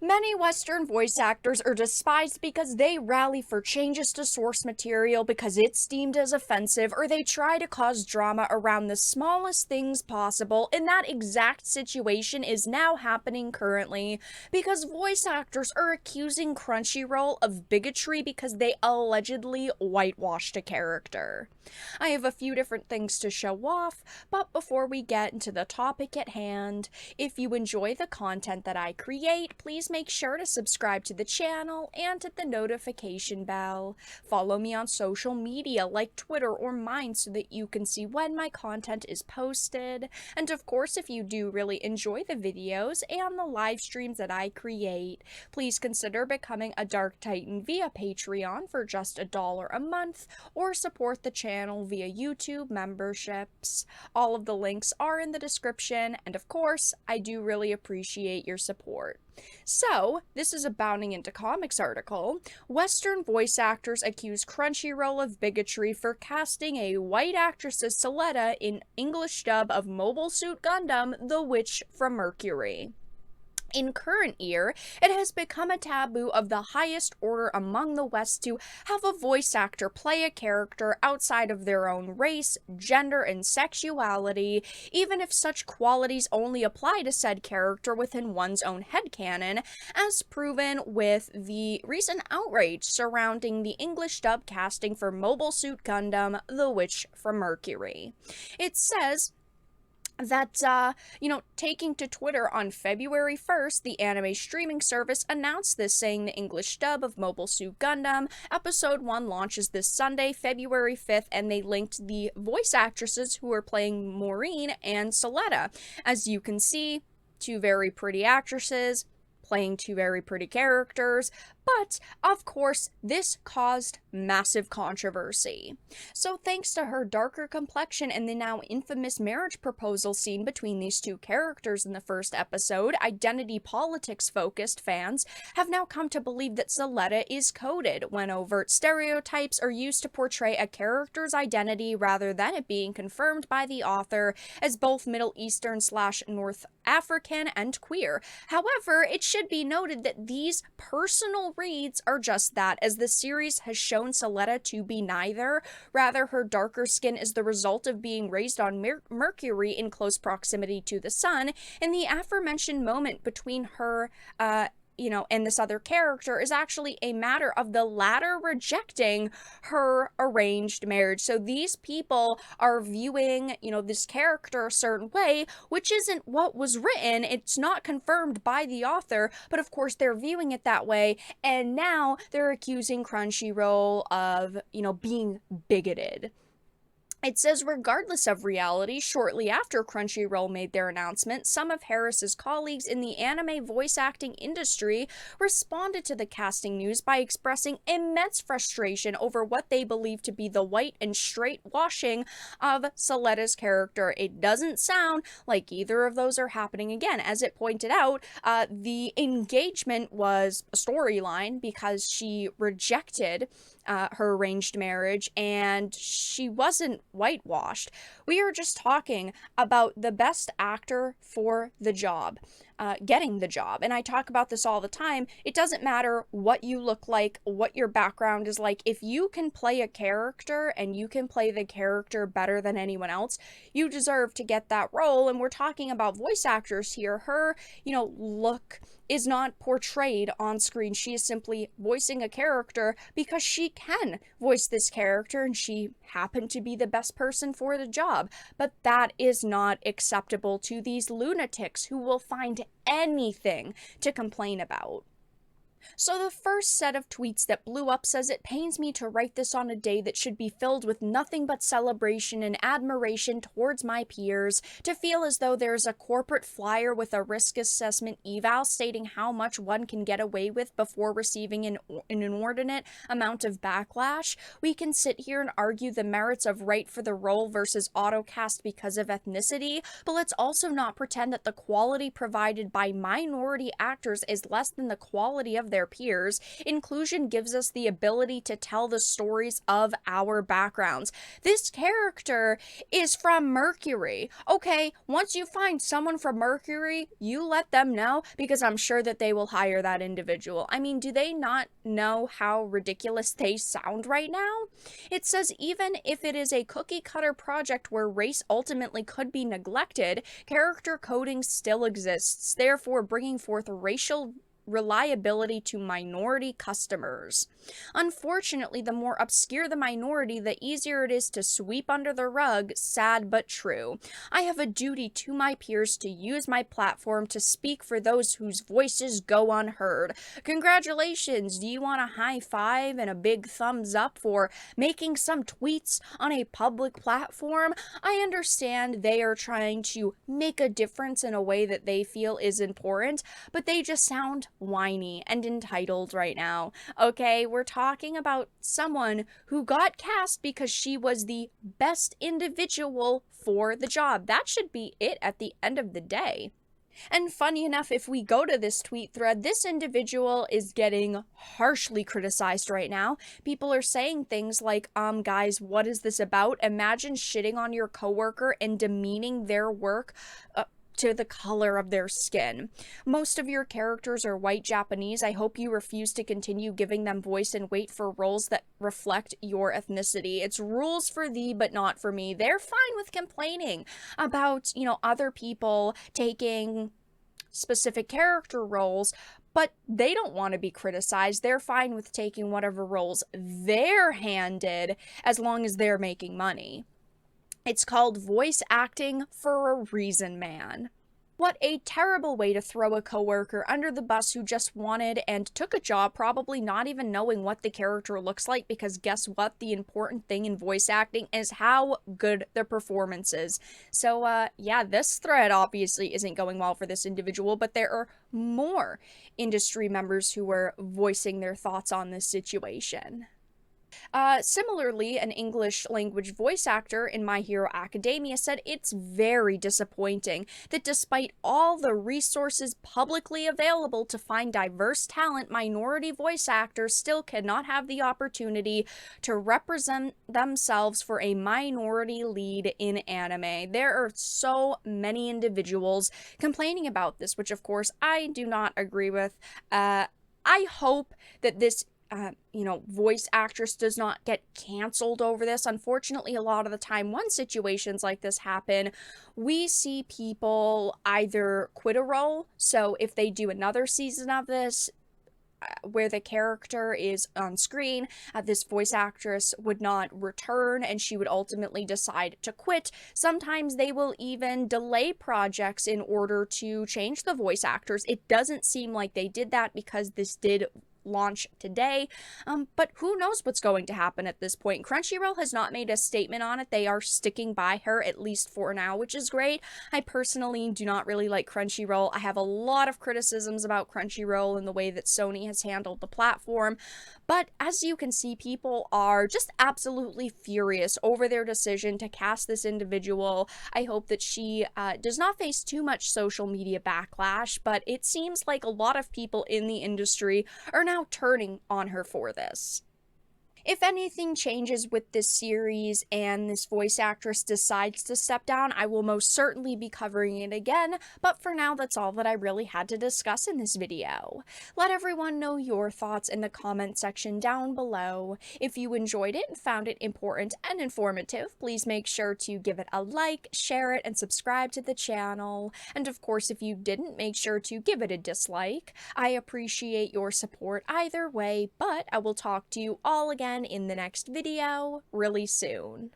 Many Western voice actors are despised because they rally for changes to source material because it's deemed as offensive, or they try to cause drama around the smallest things possible, and that exact situation is now happening currently because voice actors are accusing Crunchyroll of bigotry because they allegedly whitewashed a character. I have a few different things to show off, but before we get into the topic at hand, if you enjoy the content that I create, please make sure to subscribe to the channel and hit the notification bell. Follow me on social media like Twitter or mine so that you can see when my content is posted. And of course, if you do really enjoy the videos and the live streams that I create, please consider becoming a Dark Titan via Patreon for just $1 a month, or support the channel via YouTube memberships. All of the links are in the description, and of course, I do really appreciate your support. So, this is a Bounding into Comics article. Western voice actors accuse Crunchyroll of bigotry for casting a white actress as Suletta in English dub of Mobile Suit Gundam: The Witch from Mercury. In current year, it has become a taboo of the highest order among the West to have a voice actor play a character outside of their own race, gender, and sexuality, even if such qualities only apply to said character within one's own headcanon, as proven with the recent outrage surrounding the English dub casting for Mobile Suit Gundam: The Witch from Mercury. It says that, taking to Twitter on February 1st, the anime streaming service announced this, saying the English dub of Mobile Suit Gundam Episode 1 launches this Sunday, February 5th, and they linked the voice actresses who are playing Maureen and Suletta. As you can see, two very pretty actresses playing two very pretty characters, but of course this caused massive controversy. So thanks to her darker complexion and the now infamous marriage proposal scene between these two characters in the first episode, identity politics focused fans have now come to believe that Suletta is coded when overt stereotypes are used to portray a character's identity rather than it being confirmed by the author as both Middle Eastern / North African and queer. However, it should be noted that these personal reads are just that, as the series has shown Suletta to be neither. Rather, her darker skin is the result of being raised on Mercury in close proximity to the sun, and the aforementioned moment between her, and this other character is actually a matter of the latter rejecting her arranged marriage. So these people are viewing, this character a certain way, which isn't what was written. It's not confirmed by the author, but of course they're viewing it that way, and now they're accusing Crunchyroll of, being bigoted. It says, regardless of reality, shortly after Crunchyroll made their announcement, some of Harris's colleagues in the anime voice acting industry responded to the casting news by expressing immense frustration over what they believe to be the white and straight washing of Suletta's character. It doesn't sound like either of those are happening again. As it pointed out, the engagement was a storyline because she rejected her arranged marriage, and she wasn't whitewashed. We are just talking about the best actor for the job, getting the job. And I talk about this all the time. It doesn't matter what you look like, what your background is like. If you can play a character and you can play the character better than anyone else, you deserve to get that role. And we're talking about voice actors here. Her, look is not portrayed on screen. She is simply voicing a character because she can voice this character and she happened to be the best person for the job. But that is not acceptable to these lunatics who will find anything to complain about. So the first set of tweets that blew up says, "It pains me to write this on a day that should be filled with nothing but celebration and admiration towards my peers, to feel as though there's a corporate flyer with a risk assessment eval stating how much one can get away with before receiving an inordinate amount of backlash. We can sit here and argue the merits of right for the role versus autocast because of ethnicity, but let's also not pretend that the quality provided by minority actors is less than the quality of of their peers, inclusion gives us the ability to tell the stories of our backgrounds. This character is from Mercury. Okay, once you find someone from Mercury, you let them know, because I'm sure that they will hire that individual. I mean, do they not know how ridiculous they sound right now? It says even if it is a cookie cutter project where race ultimately could be neglected, character coding still exists, therefore bringing forth racial reliability to minority customers. Unfortunately, the more obscure the minority, the easier it is to sweep under the rug, sad but true. I have a duty to my peers to use my platform to speak for those whose voices go unheard. Congratulations! Do you want a high five and a big thumbs up for making some tweets on a public platform? I understand they are trying to make a difference in a way that they feel is important, but they just sound whiny and entitled right now. Okay, we're talking about someone who got cast because she was the best individual for the job. That should be it at the end of the day. And funny enough, if we go to this tweet thread, this individual is getting harshly criticized right now. People are saying things like, guys, what is this about? Imagine shitting on your coworker and demeaning their work to the color of their skin. Most of your characters are white Japanese. I hope you refuse to continue giving them voice and wait for roles that reflect your ethnicity. It's rules for thee, but not for me. They're fine with complaining about, other people taking specific character roles, but they don't want to be criticized. They're fine with taking whatever roles they're handed as long as they're making money. It's called voice acting for a reason, man. What a terrible way to throw a coworker under the bus who just wanted and took a job, probably not even knowing what the character looks like, because guess what? The important thing in voice acting is how good the performance is. So, yeah, this thread obviously isn't going well for this individual, but there are more industry members who are voicing their thoughts on this situation. Similarly, an English language voice actor in My Hero Academia said it's very disappointing that despite all the resources publicly available to find diverse talent, minority voice actors still cannot have the opportunity to represent themselves for a minority lead in anime. There are so many individuals complaining about this, which of course I do not agree with. I hope that this voice actress does not get canceled over this. Unfortunately, a lot of the time when situations like this happen, we see people either quit a role. So if they do another season of this, where the character is on screen, this voice actress would not return and she would ultimately decide to quit. Sometimes they will even delay projects in order to change the voice actors. It doesn't seem like they did that because this did launch today, but who knows what's going to happen at this point. Crunchyroll has not made a statement on it. They are sticking by her, at least for now, which is great. I personally do not really like Crunchyroll. I have a lot of criticisms about Crunchyroll and the way that Sony has handled the platform, but as you can see, people are just absolutely furious over their decision to cast this individual. I hope that she does not face too much social media backlash, but it seems like a lot of people in the industry are now turning on her for this. If anything changes with this series and this voice actress decides to step down, I will most certainly be covering it again, but for now, that's all that I really had to discuss in this video. Let everyone know your thoughts in the comment section down below. If you enjoyed it and found it important and informative, please make sure to give it a like, share it, and subscribe to the channel. And of course, if you didn't, make sure to give it a dislike. I appreciate your support either way, but I will talk to you all again in the next video really soon.